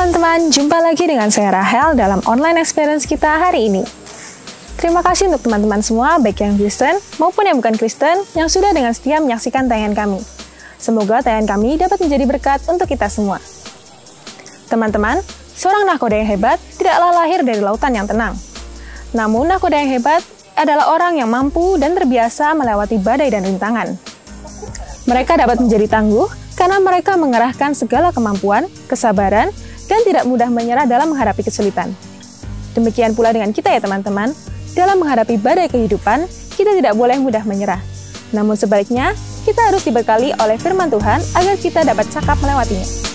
teman-teman, jumpa lagi dengan saya Rahel dalam online experience kita hari ini. Terima kasih untuk teman-teman semua, baik yang Kristen maupun yang bukan Kristen, yang sudah dengan setia menyaksikan tayangan kami. Semoga tayangan kami dapat menjadi berkat untuk kita semua. Teman-teman, seorang nahkoda yang hebat tidaklah lahir dari lautan yang tenang. Namun, nahkoda yang hebat adalah orang yang mampu dan terbiasa melewati badai dan rintangan. Mereka dapat menjadi tangguh karena mereka mengerahkan segala kemampuan, kesabaran, dan tidak mudah menyerah dalam menghadapi kesulitan. Demikian pula dengan kita ya teman-teman, dalam menghadapi badai kehidupan, kita tidak boleh mudah menyerah. Namun sebaliknya, kita harus dibekali oleh firman Tuhan agar kita dapat cakap melewatinya.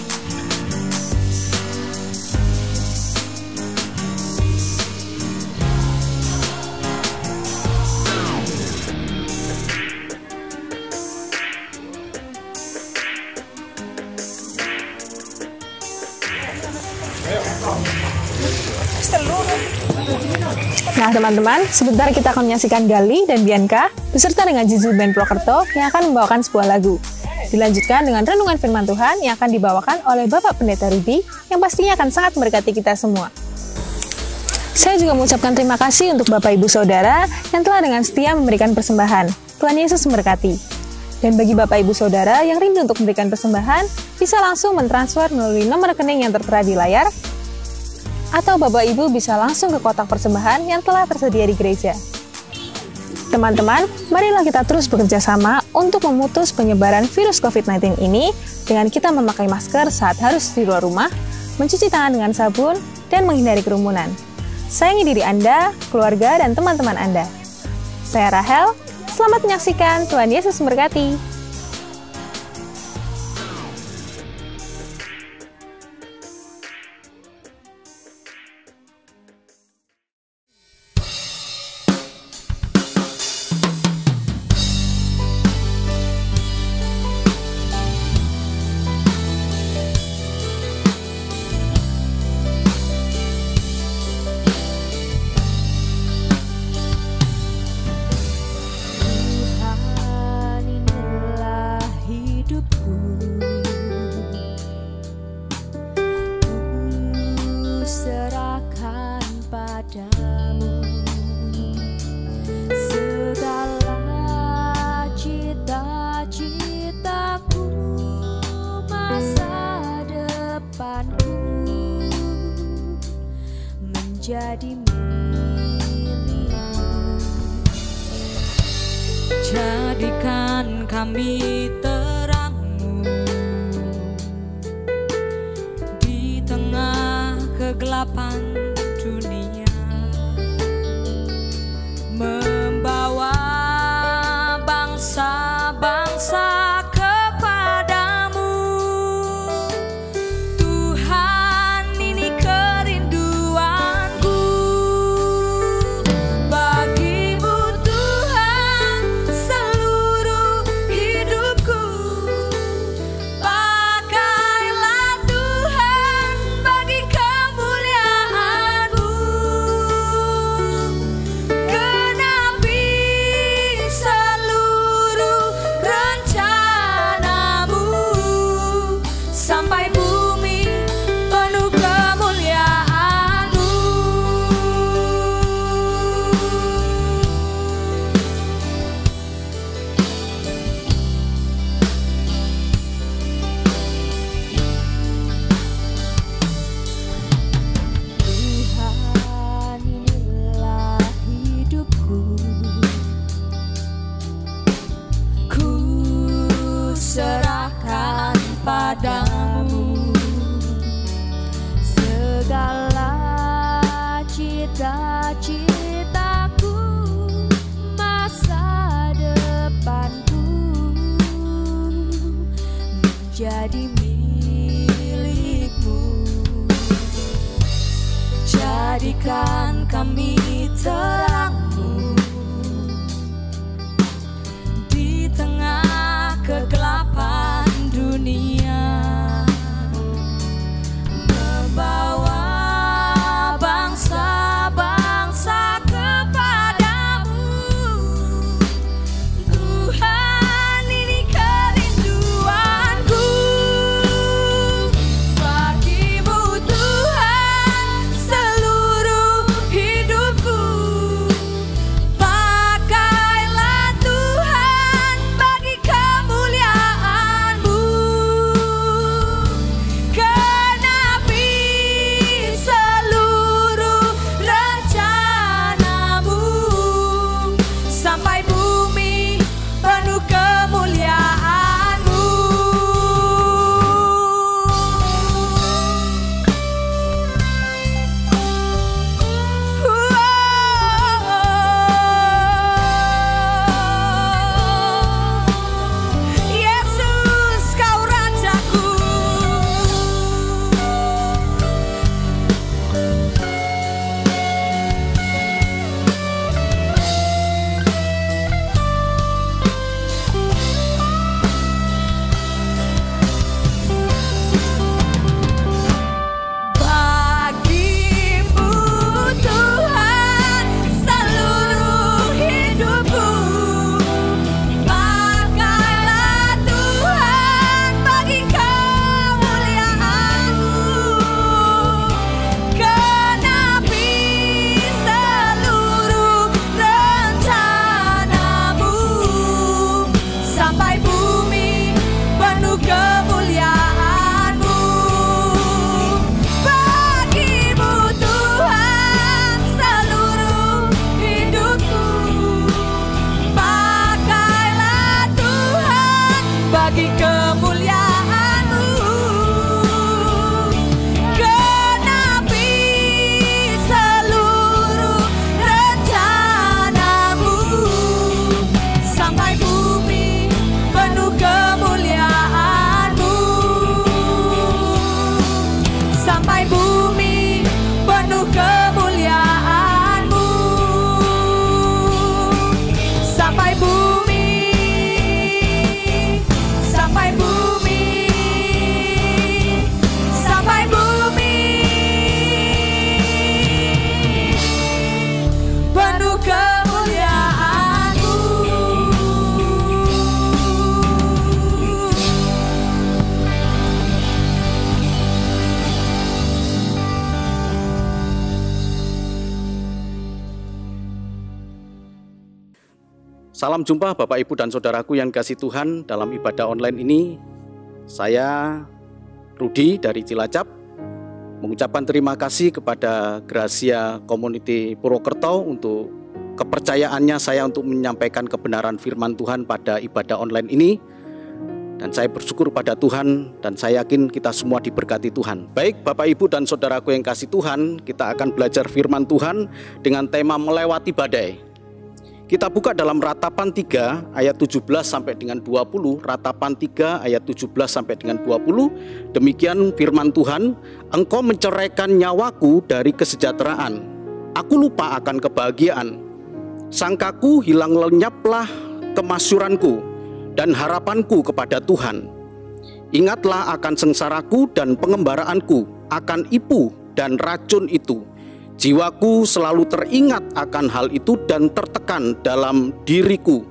Nah teman-teman, sebentar kita akan menyaksikan Gali dan Bianca beserta dengan Jizu Band Purwokerto yang akan membawakan sebuah lagu. Dilanjutkan dengan renungan firman Tuhan yang akan dibawakan oleh Bapak Pendeta Rudi yang pastinya akan sangat memberkati kita semua. Saya juga mengucapkan terima kasih untuk Bapak Ibu Saudara yang telah dengan setia memberikan persembahan. Tuhan Yesus memberkati. Dan bagi Bapak Ibu Saudara yang rindu untuk memberikan persembahan, bisa langsung mentransfer melalui nomor rekening yang tertera di layar, atau Bapak Ibu bisa langsung ke kotak persembahan yang telah tersedia di gereja. Teman-teman, marilah kita terus bekerja sama untuk memutus penyebaran virus COVID-19 ini dengan kita memakai masker saat harus di luar rumah, mencuci tangan dengan sabun, dan menghindari kerumunan. Sayangi diri Anda, keluarga, dan teman-teman Anda. Saya Rahel, selamat menyaksikan, Tuhan Yesus memberkati. Jadi milikmu, jadikan kami terangmu di tengah kegelapan dunia, membawa bangsa-bangsa padamu segala cita-citaku, masa depanku menjadi milikmu. Jadikan kami terangmu di tengah kegelapan dunia, membawa bangsa-bangsa kepadamu. Tuhan, ini kerinduanku, bagimu Tuhan. Salam jumpa Bapak Ibu dan Saudaraku yang kasih Tuhan dalam ibadah online ini. Saya Rudi dari Cilacap mengucapkan terima kasih kepada Gracia Community Purwokerto untuk kepercayaannya saya untuk menyampaikan kebenaran firman Tuhan pada ibadah online ini. Dan saya bersyukur pada Tuhan dan saya yakin kita semua diberkati Tuhan. Baik Bapak Ibu dan Saudaraku yang kasih Tuhan, kita akan belajar firman Tuhan dengan tema melewati badai. Kita buka dalam Ratapan 3 ayat 17 sampai dengan 20, Ratapan 3 ayat 17 sampai dengan 20. Demikian firman Tuhan, engkau menceraikan nyawaku dari kesejahteraan. Aku lupa akan kebahagiaan. Sangkaku hilang lenyaplah kemasyuranku dan harapanku kepada Tuhan. Ingatlah akan sengsaraku dan pengembaraanku, akan ipu dan racun itu. Jiwaku selalu teringat akan hal itu dan tertekan dalam diriku.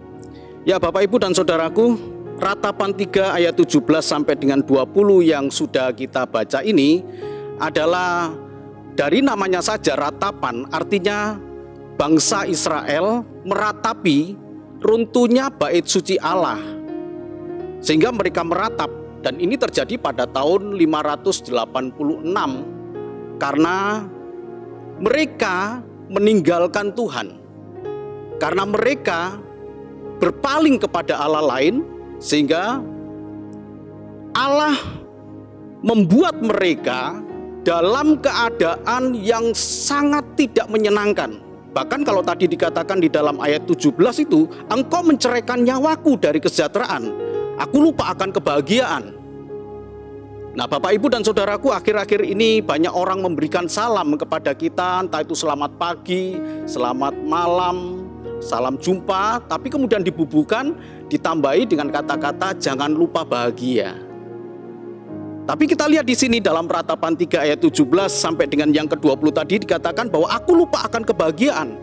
Ya Bapak Ibu dan Saudaraku, Ratapan 3 ayat 17 sampai dengan 20 yang sudah kita baca ini adalah dari namanya saja ratapan, artinya bangsa Israel meratapi runtuhnya bait suci Allah, sehingga mereka meratap. Dan ini terjadi pada tahun 586 karena mereka meninggalkan Tuhan, karena mereka berpaling kepada Allah lain, sehingga Allah membuat mereka dalam keadaan yang sangat tidak menyenangkan. Bahkan kalau tadi dikatakan di dalam ayat 17 itu, engkau menceraikan nyawaku dari kesejahteraan, aku lupa akan kebahagiaan. Nah Bapak Ibu dan Saudaraku, akhir-akhir ini banyak orang memberikan salam kepada kita, entah itu selamat pagi, selamat malam, salam jumpa, tapi kemudian dibubuhkan, ditambahi dengan kata-kata jangan lupa bahagia. Tapi kita lihat di sini dalam Ratapan 3 ayat 17 sampai dengan yang ke-20 tadi dikatakan bahwa aku lupa akan kebahagiaan.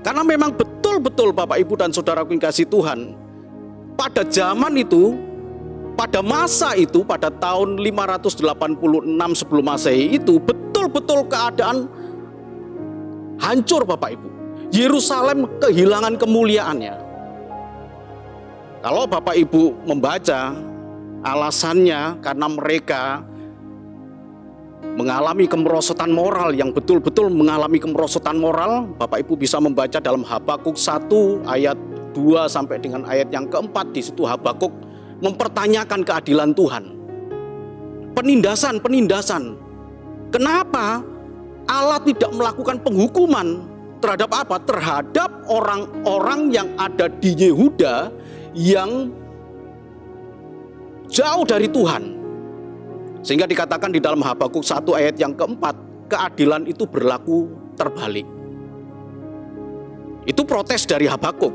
Karena memang betul-betul Bapak Ibu dan Saudaraku yang kasih Tuhan, pada zaman itu, pada masa itu, pada tahun 586 sebelum Masehi itu, betul-betul keadaan hancur Bapak Ibu. Yerusalem kehilangan kemuliaannya. Kalau Bapak Ibu membaca, alasannya karena mereka mengalami kemerosotan moral, yang betul-betul mengalami kemerosotan moral. Bapak Ibu bisa membaca dalam Habakuk 1 ayat 2 sampai dengan ayat yang keempat. Di situ Habakuk mempertanyakan keadilan Tuhan. Penindasan. Kenapa Allah tidak melakukan penghukuman terhadap apa? Terhadap orang-orang yang ada di Yehuda yang jauh dari Tuhan. Sehingga dikatakan di dalam Habakuk 1 ayat yang keempat, keadilan itu berlaku terbalik. Itu protes dari Habakuk.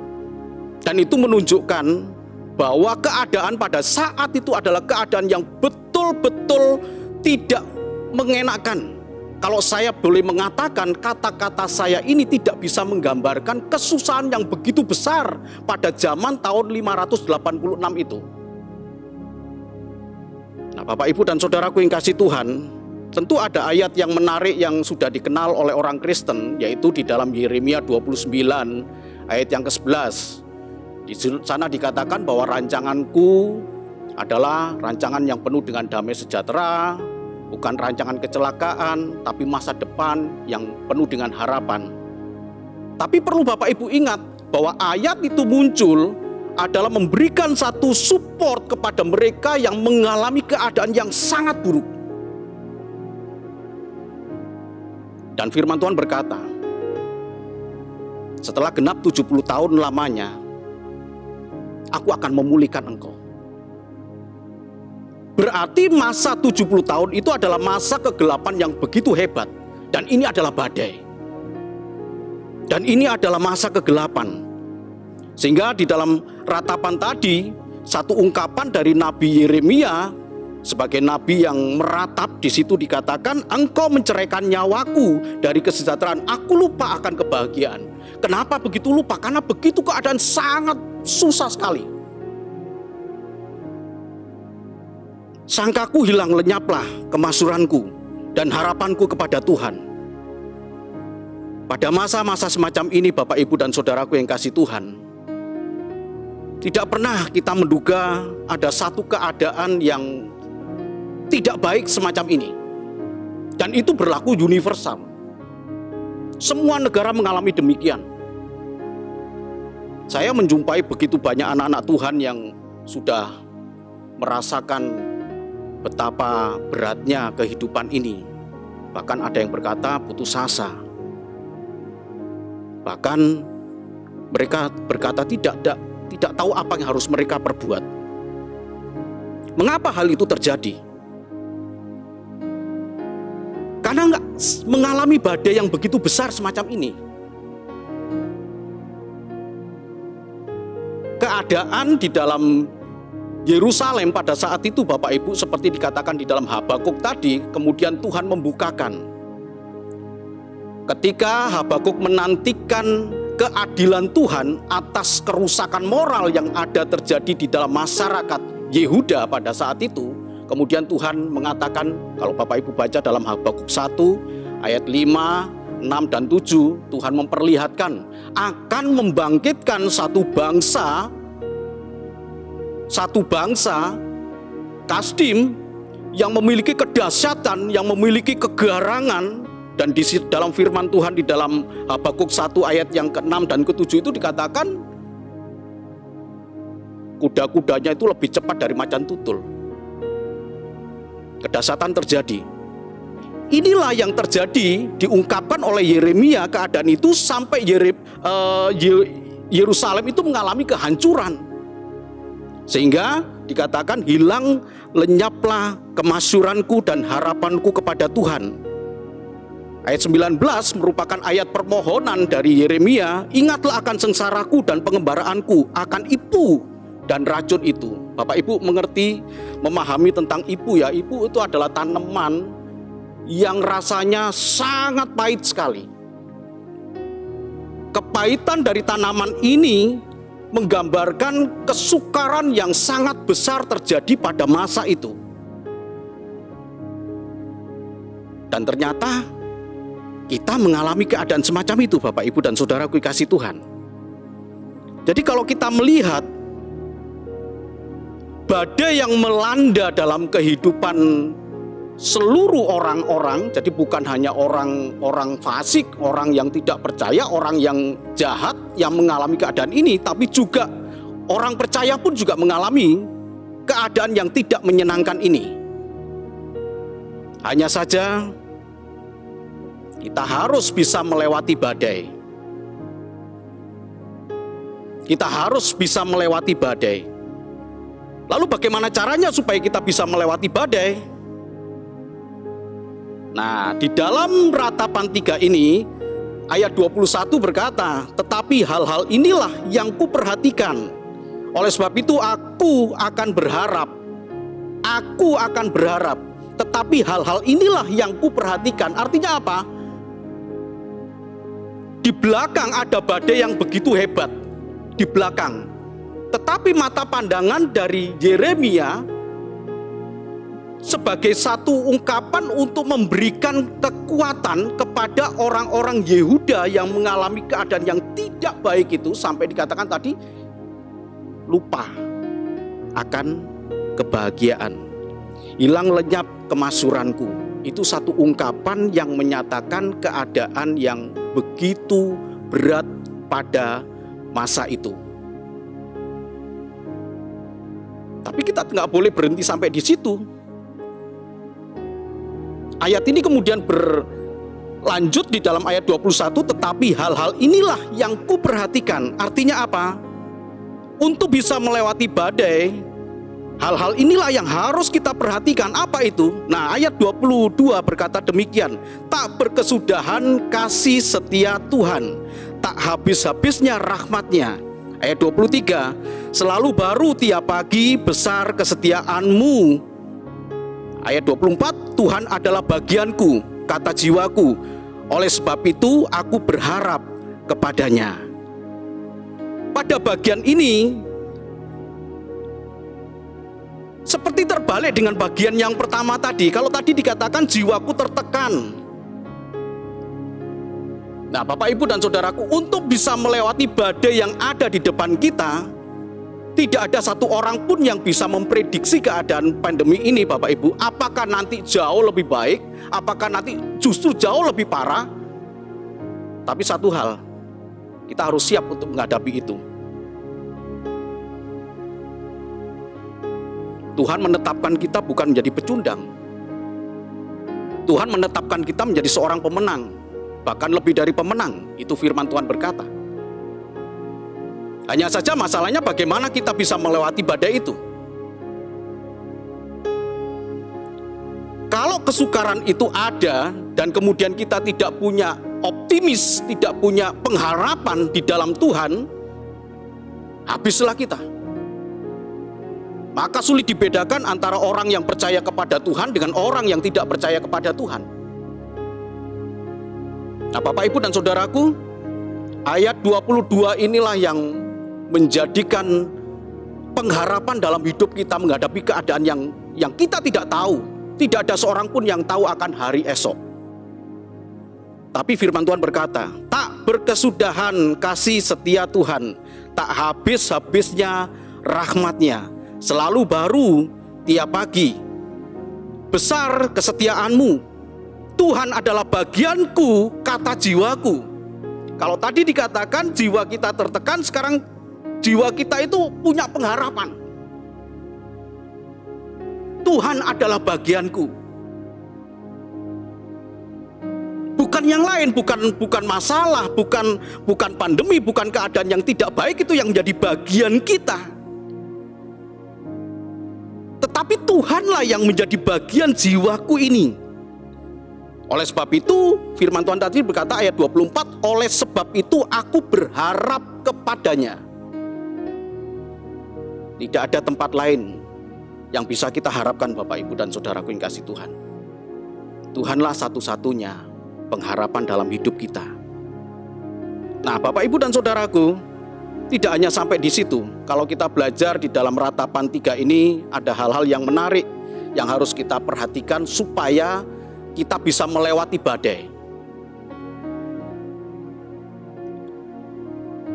Dan itu menunjukkan bahwa keadaan pada saat itu adalah keadaan yang betul-betul tidak mengenakan. Kalau saya boleh mengatakan, kata-kata saya ini tidak bisa menggambarkan kesusahan yang begitu besar pada zaman tahun 586 itu. Nah Bapak Ibu dan Saudaraku yang kasih Tuhan, tentu ada ayat yang menarik yang sudah dikenal oleh orang Kristen, yaitu di dalam Yeremia 29 ayat yang ke-11. Di sana dikatakan bahwa rancanganku adalah rancangan yang penuh dengan damai sejahtera, bukan rancangan kecelakaan, tapi masa depan yang penuh dengan harapan. Tapi perlu Bapak Ibu ingat bahwa ayat itu muncul adalah memberikan satu support kepada mereka yang mengalami keadaan yang sangat buruk. Dan firman Tuhan berkata, setelah genap 70 tahun lamanya, aku akan memulihkan engkau. Berarti masa 70 tahun itu adalah masa kegelapan yang begitu hebat. Dan ini adalah badai. Dan ini adalah masa kegelapan. Sehingga di dalam ratapan tadi, satu ungkapan dari Nabi Yeremia sebagai nabi yang meratap, di situ dikatakan, engkau menceraikan nyawaku dari kesejahteraan, aku lupa akan kebahagiaan. Kenapa begitu lupa? Karena begitu keadaan sangat susah sekali. Sangkaku hilang lenyaplah kemasyuranku dan harapanku kepada Tuhan. Pada masa-masa semacam ini Bapak Ibu dan Saudaraku yang kasih Tuhan, Tidak pernah kita menduga ada satu keadaan yang tidak baik semacam ini. Dan itu berlaku universal. Semua negara mengalami demikian. Saya menjumpai begitu banyak anak-anak Tuhan yang sudah merasakan betapa beratnya kehidupan ini. Bahkan ada yang berkata putus asa. Bahkan mereka berkata tidak tahu apa yang harus mereka perbuat. Mengapa hal itu terjadi? Karena nggak mengalami badai yang begitu besar semacam ini. Keadaan di dalam Yerusalem pada saat itu, Bapak Ibu, seperti dikatakan di dalam Habakuk tadi, kemudian Tuhan membukakan. Ketika Habakuk menantikan keadilan Tuhan atas kerusakan moral yang ada terjadi di dalam masyarakat Yehuda pada saat itu, kemudian Tuhan mengatakan, kalau Bapak Ibu baca dalam Habakuk 1 ayat 5, 6 dan 7, Tuhan memperlihatkan akan membangkitkan satu bangsa Kasdim yang memiliki kedahsyatan, yang memiliki kegarangan. Dan di dalam firman Tuhan di dalam Habakuk 1 ayat yang ke-6 dan ke-7 itu dikatakan kuda-kudanya itu lebih cepat dari macan tutul. Kedahsyatan terjadi. Inilah yang terjadi, diungkapkan oleh Yeremia keadaan itu sampai Yerusalem itu mengalami kehancuran. Sehingga dikatakan hilang lenyaplah kemasyuranku dan harapanku kepada Tuhan. Ayat 19 merupakan ayat permohonan dari Yeremia, ingatlah akan sengsaraku dan pengembaraanku, akan ipu dan racun itu. Bapak Ibu mengerti, memahami tentang ipu ya. Ipu itu adalah tanaman yang rasanya sangat pahit sekali. Kepahitan dari tanaman ini menggambarkan kesukaran yang sangat besar terjadi pada masa itu. Dan ternyata kita mengalami keadaan semacam itu, Bapak Ibu dan Saudaraku kasih Tuhan. Jadi kalau kita melihat badai yang melanda dalam kehidupan seluruh orang-orang, jadi bukan hanya orang-orang fasik, orang yang tidak percaya, orang yang jahat yang mengalami keadaan ini, tapi juga orang percaya pun juga mengalami keadaan yang tidak menyenangkan ini. Hanya saja kita harus bisa melewati badai. Kita harus bisa melewati badai. Lalu bagaimana caranya supaya kita bisa melewati badai? Nah, di dalam Ratapan 3 ini, ayat 21 berkata, tetapi hal-hal inilah yang kuperhatikan. Oleh sebab itu aku akan berharap. Aku akan berharap. Tetapi hal-hal inilah yang kuperhatikan. Artinya apa? Di belakang ada badai yang begitu hebat, di belakang. Tetapi mata pandangan dari Yeremia sebagai satu ungkapan untuk memberikan kekuatan kepada orang-orang Yehuda yang mengalami keadaan yang tidak baik itu, sampai dikatakan tadi lupa akan kebahagiaan, hilang lenyap kemasyuranku. Itu satu ungkapan yang menyatakan keadaan yang begitu berat pada masa itu. Tapi kita nggak boleh berhenti sampai di situ. Ayat ini kemudian berlanjut di dalam ayat 21, tetapi hal-hal inilah yang kuperhatikan. Artinya apa? Untuk bisa melewati badai, hal-hal inilah yang harus kita perhatikan. Apa itu? Nah, ayat 22 berkata demikian. Tak berkesudahan kasih setia Tuhan, tak habis-habisnya rahmatnya. Ayat 23, selalu baru tiap pagi besar kesetiaanmu. Ayat 24, Tuhan adalah bagianku, kata jiwaku. Oleh sebab itu aku berharap kepadanya. Pada bagian ini seperti terbalik dengan bagian yang pertama tadi. Kalau tadi dikatakan jiwaku tertekan. Nah, Bapak Ibu dan Saudaraku, untuk bisa melewati badai yang ada di depan kita, Tidak ada satu orang pun yang bisa memprediksi keadaan pandemi ini, Bapak Ibu. Apakah nanti jauh lebih baik, apakah nanti justru jauh lebih parah. Tapi satu hal, kita harus siap untuk menghadapi itu. Tuhan menetapkan kita bukan menjadi pecundang. Tuhan menetapkan kita menjadi seorang pemenang, bahkan lebih dari pemenang. Itu firman Tuhan berkata. Hanya saja masalahnya bagaimana kita bisa melewati badai itu. Kalau kesukaran itu ada dan kemudian kita tidak punya optimis, tidak punya pengharapan di dalam Tuhan, habislah kita. Maka sulit dibedakan antara orang yang percaya kepada Tuhan dengan orang yang tidak percaya kepada Tuhan. Nah, Bapak Ibu dan Saudaraku, ayat 22 inilah yang menjadikan pengharapan dalam hidup kita menghadapi keadaan yang kita tidak tahu. Tidak ada seorang pun yang tahu akan hari esok. Tapi firman Tuhan berkata, tak berkesudahan kasih setia Tuhan, tak habis-habisnya rahmat-Nya, selalu baru tiap pagi. Besar kesetiaanmu, Tuhan adalah bagianku, kata jiwaku. Kalau tadi dikatakan jiwa kita tertekan, sekarang jiwa kita itu punya pengharapan. Tuhan adalah bagianku. Bukan yang lain, bukan masalah, bukan pandemi, bukan keadaan yang tidak baik itu yang menjadi bagian kita. Tetapi Tuhanlah yang menjadi bagian jiwaku ini. Oleh sebab itu, firman Tuhan tadi berkata ayat 24, oleh sebab itu aku berharap kepadanya. Tidak ada tempat lain yang bisa kita harapkan, Bapak Ibu dan Saudaraku yang kasih Tuhan. Tuhanlah satu-satunya pengharapan dalam hidup kita. Nah, Bapak Ibu dan Saudaraku, tidak hanya sampai di situ. Kalau kita belajar di dalam ratapan 3 ini, ada hal-hal yang menarik yang harus kita perhatikan supaya kita bisa melewati badai.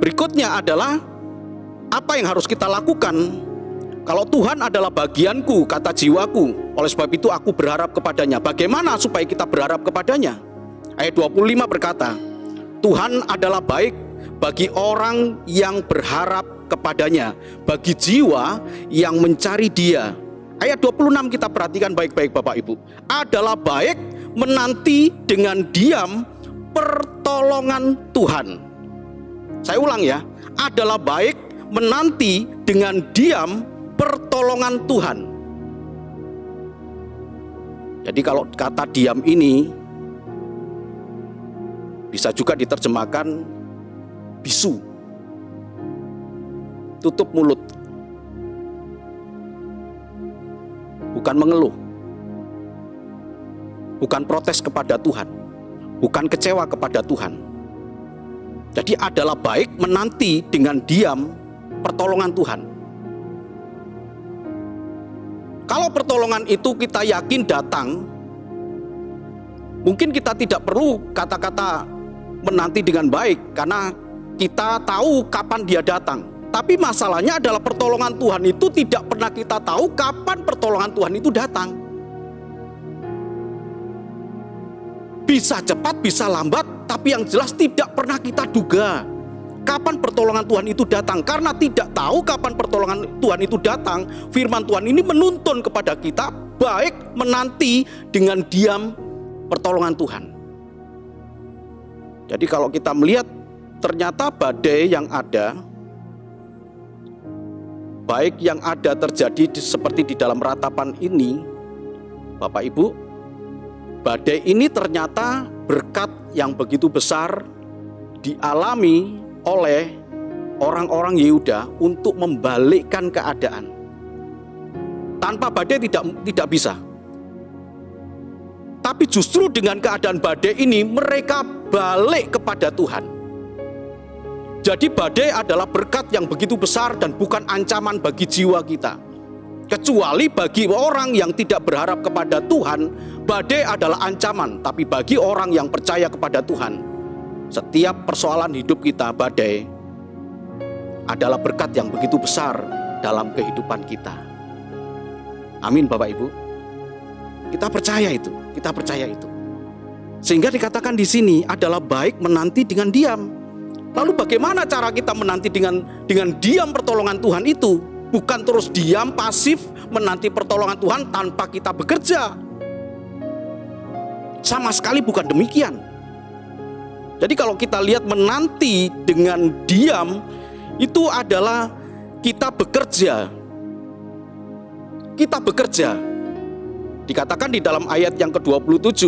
Berikutnya adalah apa yang harus kita lakukan? Kalau Tuhan adalah bagianku, kata jiwaku, oleh sebab itu aku berharap kepadanya. Bagaimana supaya kita berharap kepadanya? Ayat 25 berkata, Tuhan adalah baik bagi orang yang berharap kepadanya, bagi jiwa yang mencari Dia. Ayat 26 kita perhatikan baik-baik, Bapak Ibu. Adalah baik menanti dengan diam pertolongan Tuhan. Saya ulang ya, adalah baik menanti dengan diam pertolongan Tuhan. Jadi kalau kata diam ini bisa juga diterjemahkan bisu, tutup mulut, bukan mengeluh, bukan protes kepada Tuhan, bukan kecewa kepada Tuhan. Jadi adalah baik menanti dengan diam pertolongan Tuhan. Kalau pertolongan itu kita yakin datang, mungkin kita tidak perlu kata-kata menanti dengan baik, karena kita tahu kapan Dia datang. Tapi masalahnya adalah pertolongan Tuhan itu tidak pernah kita tahu kapan pertolongan Tuhan itu datang. Bisa cepat, bisa lambat, tapi yang jelas tidak pernah kita duga kapan pertolongan Tuhan itu datang. Karena tidak tahu kapan pertolongan Tuhan itu datang, firman Tuhan ini menuntun kepada kita baik menanti dengan diam pertolongan Tuhan. Jadi kalau kita melihat ternyata badai yang ada, baik yang ada terjadi seperti di dalam ratapan ini, Bapak Ibu, badai ini ternyata berkat yang begitu besar dialami oleh orang-orang Yehuda untuk membalikkan keadaan. Tanpa badai tidak bisa. Tapi justru dengan keadaan badai ini mereka balik kepada Tuhan. Jadi badai adalah berkat yang begitu besar dan bukan ancaman bagi jiwa kita. Kecuali bagi orang yang tidak berharap kepada Tuhan, badai adalah ancaman. Tapi bagi orang yang percaya kepada Tuhan, setiap persoalan hidup kita, badai adalah berkat yang begitu besar dalam kehidupan kita. Amin Bapak Ibu. Kita percaya itu, kita percaya itu. Sehingga dikatakan di sini adalah baik menanti dengan diam. Lalu bagaimana cara kita menanti dengan diam pertolongan Tuhan itu? Bukan terus diam pasif menanti pertolongan Tuhan tanpa kita bekerja. Sama sekali bukan demikian. Jadi kalau kita lihat menanti dengan diam itu adalah kita bekerja. Kita bekerja. Dikatakan di dalam ayat yang ke-27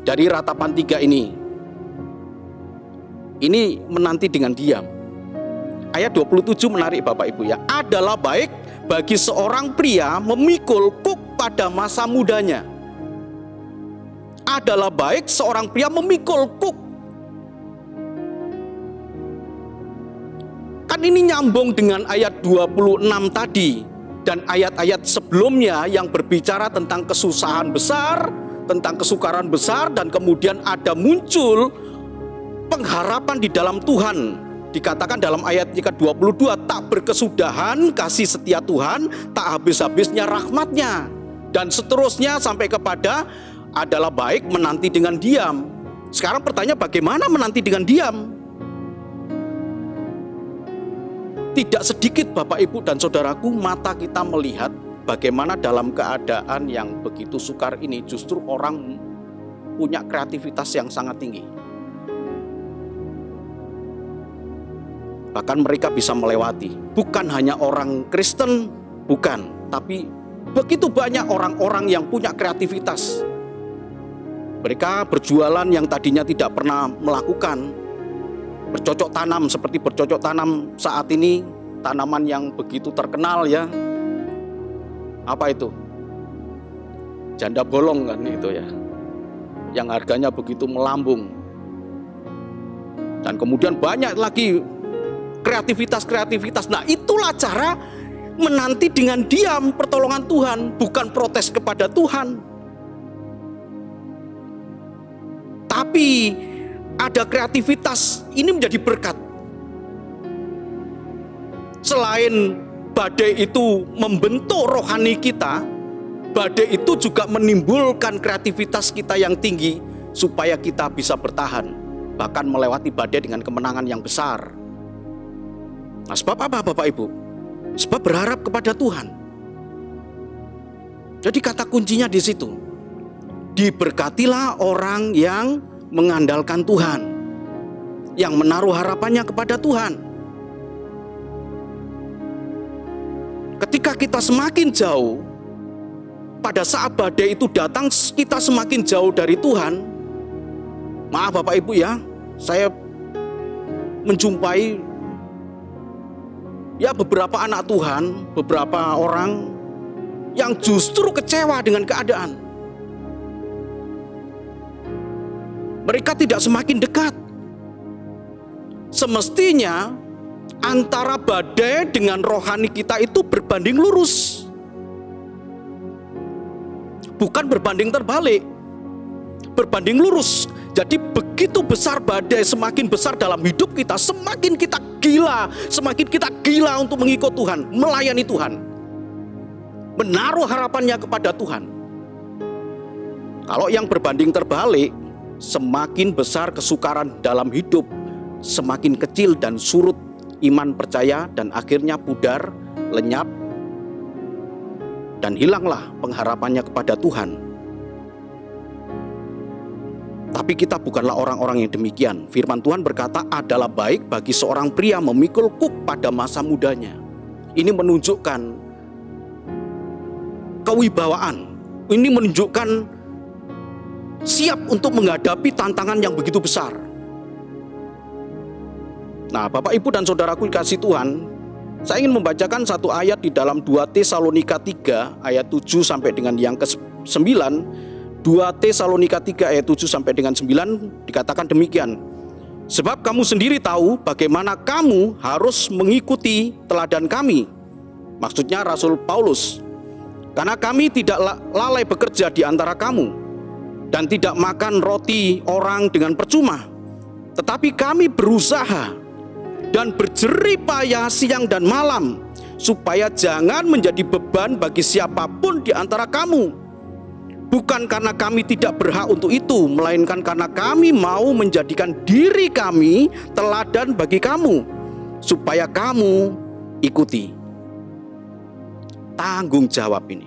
dari Ratapan 3 ini. Ini menanti dengan diam. Ayat 27 menarik Bapak Ibu ya. Adalah baik bagi seorang pria memikul kuk pada masa mudanya. Adalah baik seorang pria memikul kuk. Kan ini nyambung dengan ayat 26 tadi. Dan ayat-ayat sebelumnya yang berbicara tentang kesusahan besar, tentang kesukaran besar, dan kemudian ada muncul pengharapan di dalam Tuhan. Dikatakan dalam ayat ke-22, tak berkesudahan kasih setia Tuhan, tak habis-habisnya rahmatnya. Dan seterusnya sampai kepada adalah baik menanti dengan diam. Sekarang pertanyaan, bagaimana menanti dengan diam? Tidak sedikit Bapak Ibu dan Saudaraku mata kita melihat bagaimana dalam keadaan yang begitu sukar ini justru orang punya kreativitas yang sangat tinggi. Bahkan mereka bisa melewati. Bukan hanya orang Kristen, bukan. Tapi begitu banyak orang-orang yang punya kreativitas. Mereka berjualan yang tadinya tidak pernah melakukan. Bercocok tanam seperti bercocok tanam saat ini. Tanaman yang begitu terkenal ya. Apa itu? Janda bolong kan itu ya. Yang harganya begitu melambung. Dan kemudian banyak lagi kreativitas. Nah itulah cara menanti dengan diam pertolongan Tuhan, bukan protes kepada Tuhan. Tapi ada kreativitas, ini menjadi berkat. Selain badai itu membentuk rohani kita, badai itu juga menimbulkan kreativitas kita yang tinggi supaya kita bisa bertahan, bahkan melewati badai dengan kemenangan yang besar. Nah, sebab apa Bapak Ibu? Sebab berharap kepada Tuhan. Jadi kata kuncinya di situ. Diberkatilah orang yang mengandalkan Tuhan, yang menaruh harapannya kepada Tuhan. Ketika kita semakin jauh, pada saat badai itu datang, kita semakin jauh dari Tuhan. Maaf Bapak Ibu ya, saya menjumpai ya beberapa anak Tuhan, beberapa orang yang justru kecewa dengan keadaan. Mereka tidak semakin dekat. Semestinya antara badai dengan rohani kita itu berbanding lurus, bukan berbanding terbalik, berbanding lurus. Jadi begitu besar badai, semakin besar dalam hidup kita, semakin kita gila untuk mengikut Tuhan, melayani Tuhan, menaruh harapannya kepada Tuhan. Kalau yang berbanding terbalik, semakin besar kesukaran dalam hidup, semakin kecil dan surut iman percaya, dan akhirnya pudar, lenyap, dan hilanglah pengharapannya kepada Tuhan. Tapi kita bukanlah orang-orang yang demikian. Firman Tuhan berkata, adalah baik bagi seorang pria memikul kuk pada masa mudanya. Ini menunjukkan kewibawaan. Ini menunjukkan siap untuk menghadapi tantangan yang begitu besar. Nah, Bapak Ibu dan Saudaraku dikasih Tuhan, saya ingin membacakan satu ayat di dalam 2 Tesalonika 3 ayat 7 sampai dengan yang ke-9. 2 Tesalonika 3 ayat 7 sampai dengan 9 dikatakan demikian. Sebab kamu sendiri tahu bagaimana kamu harus mengikuti teladan kami. Maksudnya Rasul Paulus. Karena kami tidak lalai bekerja di antara kamu, dan tidak makan roti orang dengan percuma. Tetapi kami berusaha dan berjerih payah siang dan malam, supaya jangan menjadi beban bagi siapapun di antara kamu. Bukan karena kami tidak berhak untuk itu, melainkan karena kami mau menjadikan diri kami teladan bagi kamu, supaya kamu ikuti. Tanggung jawab ini.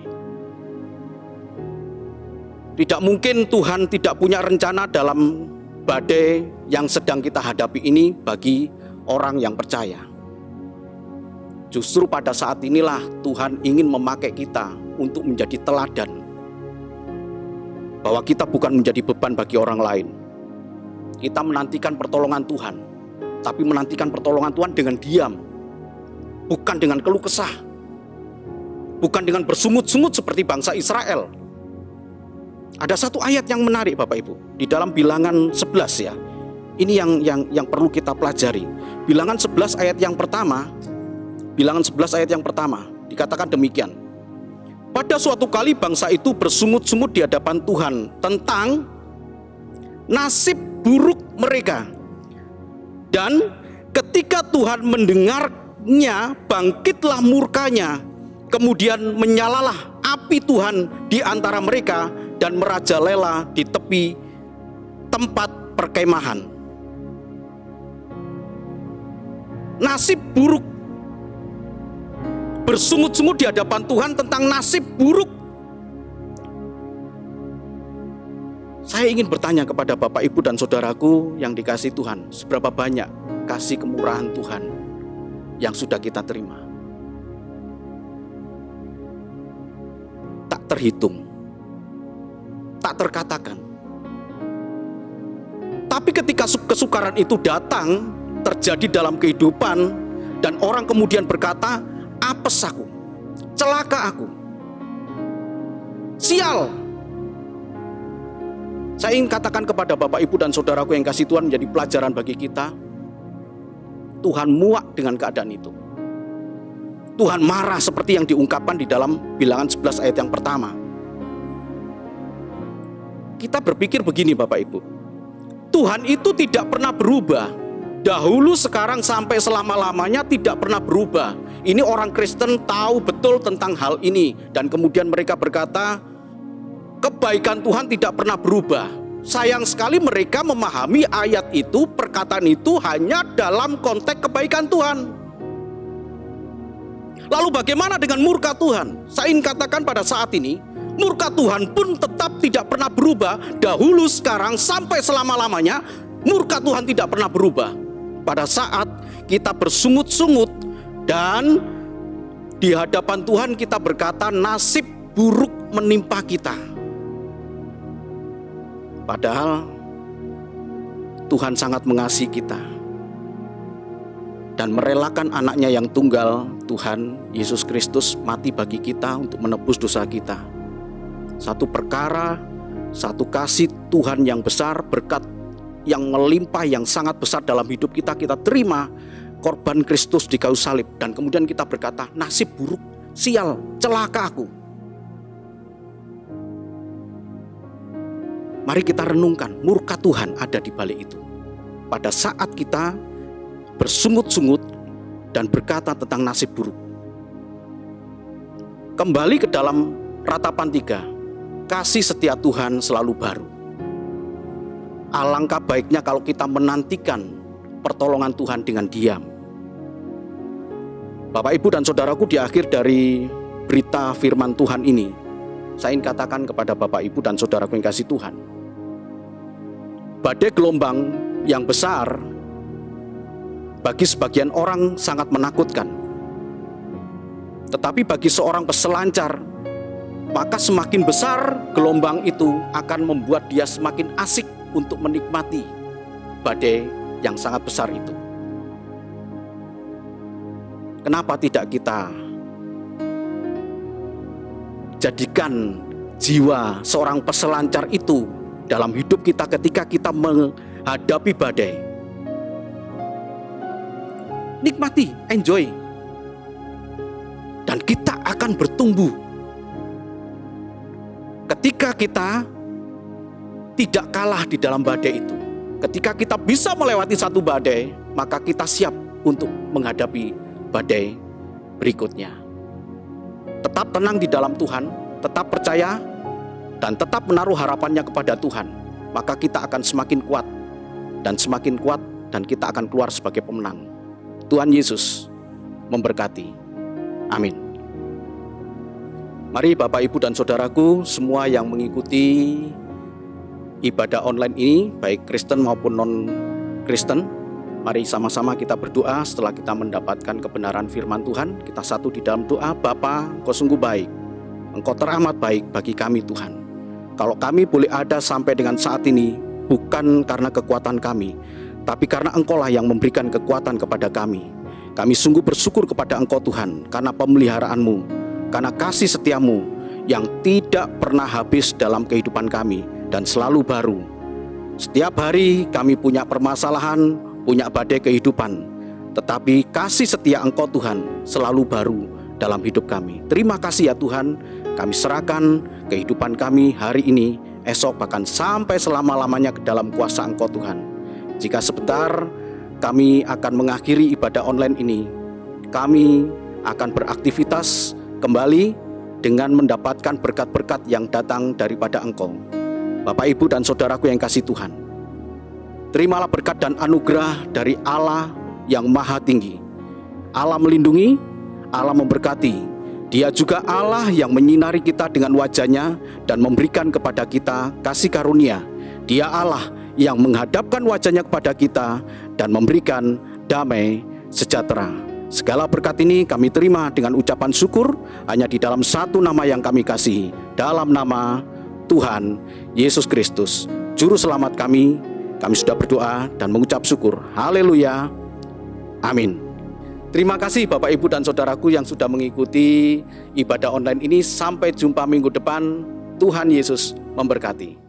Tidak mungkin Tuhan tidak punya rencana dalam badai yang sedang kita hadapi ini bagi orang yang percaya. Justru pada saat inilah Tuhan ingin memakai kita untuk menjadi teladan. Bahwa kita bukan menjadi beban bagi orang lain. Kita menantikan pertolongan Tuhan, tapi menantikan pertolongan Tuhan dengan diam. Bukan dengan keluh kesah. Bukan dengan bersungut-sungut seperti bangsa Israel. Ada satu ayat yang menarik Bapak Ibu, di dalam Bilangan 11 ya. Ini yang perlu kita pelajari. Bilangan 11 ayat yang pertama. Bilangan 11 ayat yang pertama dikatakan demikian. Pada suatu kali bangsa itu bersungut-sungut di hadapan Tuhan tentang nasib buruk mereka. Dan ketika Tuhan mendengarnya, bangkitlah murkanya. Kemudian menyalalah api Tuhan di antara mereka dan merajalela di tepi tempat perkemahan. Nasib buruk, bersungut-sungut di hadapan Tuhan tentang nasib buruk. Saya ingin bertanya kepada Bapak, Ibu, dan saudaraku yang dikasihi Tuhan, seberapa banyak kasih kemurahan Tuhan yang sudah kita terima? Tak terhitung, tak terkatakan. Tapi ketika kesukaran itu datang, terjadi dalam kehidupan, dan orang kemudian berkata, apes aku, celaka aku, sial. Saya ingin katakan kepada Bapak, Ibu, dan saudaraku yang kasih Tuhan, menjadi pelajaran bagi kita. Tuhan muak dengan keadaan itu. Tuhan marah seperti yang diungkapkan di dalam Bilangan 11 ayat yang pertama. Kita berpikir begini Bapak Ibu, Tuhan itu tidak pernah berubah. Dahulu, sekarang, sampai selama-lamanya tidak pernah berubah. Ini orang Kristen tahu betul tentang hal ini. Dan kemudian mereka berkata, kebaikan Tuhan tidak pernah berubah. Sayang sekali mereka memahami ayat itu, perkataan itu hanya dalam konteks kebaikan Tuhan. Lalu bagaimana dengan murka Tuhan? Saya ingin katakan pada saat ini, murka Tuhan pun tetap tidak pernah berubah. Dahulu, sekarang, sampai selama-lamanya, murka Tuhan tidak pernah berubah. Pada saat kita bersungut-sungut dan di hadapan Tuhan kita berkata nasib buruk menimpa kita. Padahal Tuhan sangat mengasihi kita dan merelakan anaknya yang tunggal, Tuhan Yesus Kristus, mati bagi kita untuk menebus dosa kita. Satu perkara, satu kasih Tuhan yang besar, berkat yang melimpah, yang sangat besar dalam hidup kita, kita terima korban Kristus di kayu salib. Dan kemudian kita berkata, nasib buruk, sial, celaka aku. Mari kita renungkan, murka Tuhan ada di balik itu. Pada saat kita bersungut-sungut dan berkata tentang nasib buruk. Kembali ke dalam Ratapan 3, kasih setia Tuhan selalu baru. Alangkah baiknya kalau kita menantikan pertolongan Tuhan dengan diam. Bapak, Ibu, dan saudaraku, di akhir dari berita firman Tuhan ini, saya ingin katakan kepada Bapak, Ibu, dan saudaraku yang kasih Tuhan, badai gelombang yang besar bagi sebagian orang sangat menakutkan. Tetapi bagi seorang peselancar, maka semakin besar gelombang itu akan membuat dia semakin asik untuk menikmati badai yang sangat besar itu. Kenapa tidak kita jadikan jiwa seorang peselancar itu dalam hidup kita ketika kita menghadapi badai? Nikmati, enjoy. Dan kita akan bertumbuh. Ketika kita tidak kalah di dalam badai itu, ketika kita bisa melewati satu badai, maka kita siap untuk menghadapi badai berikutnya. Tetap tenang di dalam Tuhan, tetap percaya, dan tetap menaruh harapannya kepada Tuhan. Maka kita akan semakin kuat, dan kita akan keluar sebagai pemenang. Tuhan Yesus memberkati. Amin. Mari Bapak, Ibu, dan Saudaraku, semua yang mengikuti ibadah online ini, baik Kristen maupun non-Kristen, mari sama-sama kita berdoa setelah kita mendapatkan kebenaran firman Tuhan. Kita satu di dalam doa. Bapa, Engkau sungguh baik, Engkau teramat baik bagi kami Tuhan. Kalau kami boleh ada sampai dengan saat ini, bukan karena kekuatan kami, tapi karena Engkau-lah yang memberikan kekuatan kepada kami. Kami sungguh bersyukur kepada Engkau Tuhan, karena pemeliharaan-Mu, karena kasih setia-Mu yang tidak pernah habis dalam kehidupan kami, dan selalu baru. Setiap hari kami punya permasalahan, punya badai kehidupan, tetapi kasih setia Engkau Tuhan selalu baru dalam hidup kami. Terima kasih ya Tuhan, kami serahkan kehidupan kami hari ini, esok, bahkan sampai selama-lamanya ke dalam kuasa Engkau Tuhan. Jika sebentar kami akan mengakhiri ibadah online ini, kami akan beraktivitas kembali dengan mendapatkan berkat-berkat yang datang daripada Engkau. Bapak, Ibu, dan Saudaraku yang kasih Tuhan, terimalah berkat dan anugerah dari Allah yang maha tinggi. Allah melindungi, Allah memberkati. Dia juga Allah yang menyinari kita dengan wajah-Nya dan memberikan kepada kita kasih karunia. Dia Allah yang menghadapkan wajah-Nya kepada kita dan memberikan damai sejahtera. Segala berkat ini kami terima dengan ucapan syukur hanya di dalam satu nama yang kami kasihi, dalam nama Tuhan Yesus Kristus, Juru Selamat kami. Kami sudah berdoa dan mengucap syukur. Haleluya. Amin. Terima kasih Bapak, Ibu, dan Saudaraku yang sudah mengikuti ibadah online ini. Sampai jumpa minggu depan. Tuhan Yesus memberkati.